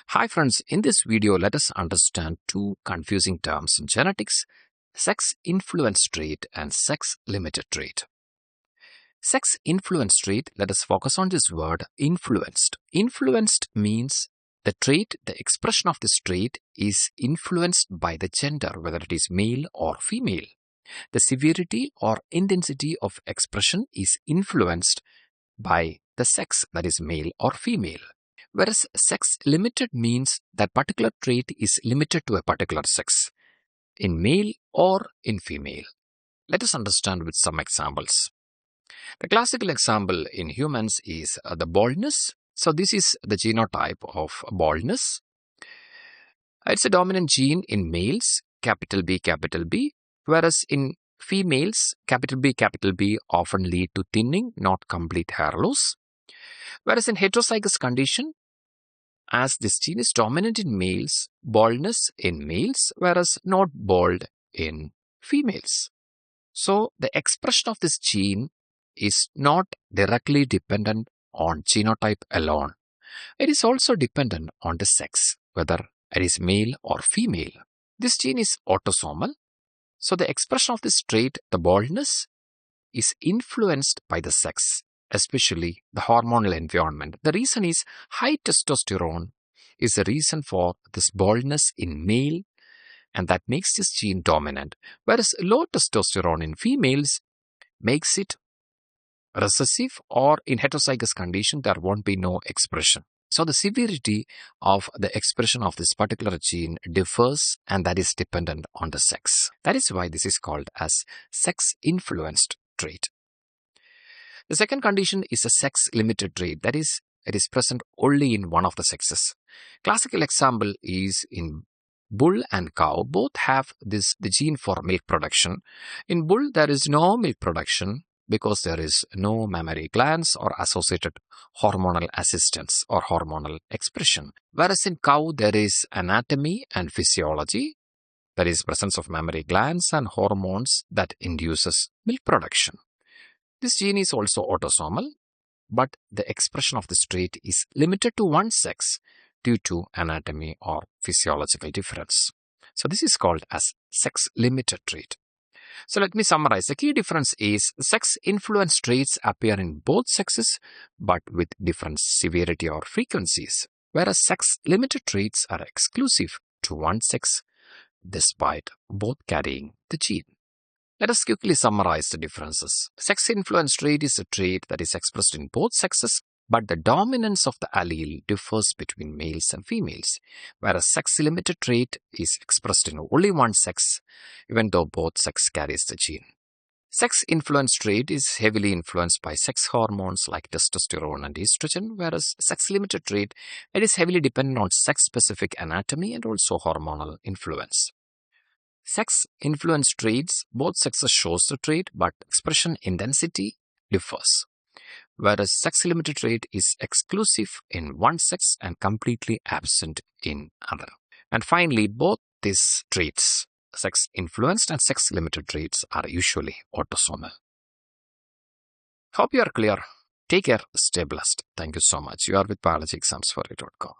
Hi friends, in this video let us understand two confusing terms in genetics: sex-influenced trait and sex-limited trait. Sex-influenced trait, let us focus on this word influenced. Influenced means the expression of this trait is influenced by the gender, whether it is male or female. The severity or intensity of expression is influenced by the sex, that is male or female. Whereas sex-limited means that particular trait is limited to a particular sex, in male or in female. Let us understand with some examples. The classical example in humans is the baldness. So this is the genotype of baldness. It's a dominant gene in males, capital B, whereas in females, capital B often lead to thinning, not complete hair loss. Whereas in heterozygous condition, as this gene is dominant in males, baldness in males, whereas not bald in females. So the expression of this gene is not directly dependent on genotype alone. It is also dependent on the sex, whether it is male or female. This gene is autosomal. So the expression of this trait, the baldness, is influenced by the sex, especially the hormonal environment. The reason is high testosterone is the reason for this baldness in male, and that makes this gene dominant, whereas low testosterone in females makes it recessive, or in heterozygous condition there won't be no expression. So the severity of the expression of this particular gene differs, and that is dependent on the sex. That is why this is called as sex-influenced trait. The second condition is a sex-limited trait, that is, it is present only in one of the sexes. Classical example is in bull and cow. Both have the gene for milk production. In bull, there is no milk production because there is no mammary glands or associated hormonal assistance or hormonal expression. Whereas in cow, there is anatomy and physiology. There is presence of mammary glands and hormones that induces milk production. This gene is also autosomal, but the expression of this trait is limited to one sex due to anatomy or physiological difference. So this is called as sex-limited trait. So let me summarize. The key difference is sex-influenced traits appear in both sexes, but with different severity or frequencies, whereas sex-limited traits are exclusive to one sex despite both carrying the gene. Let us quickly summarize the differences. Sex-influenced trait is a trait that is expressed in both sexes, but the dominance of the allele differs between males and females, whereas sex-limited trait is expressed in only one sex, even though both sex carries the gene. Sex-influenced trait is heavily influenced by sex hormones like testosterone and estrogen, whereas sex-limited trait, it is heavily dependent on sex-specific anatomy and also hormonal influence. Sex-influenced traits, both sexes shows the trait, but expression intensity differs. Whereas sex-limited trait is exclusive in one sex and completely absent in other. And finally, both these traits, sex-influenced and sex-limited traits, are usually autosomal. Hope you are clear. Take care. Stay blessed. Thank you so much. You are with biologyexamsforyou.com.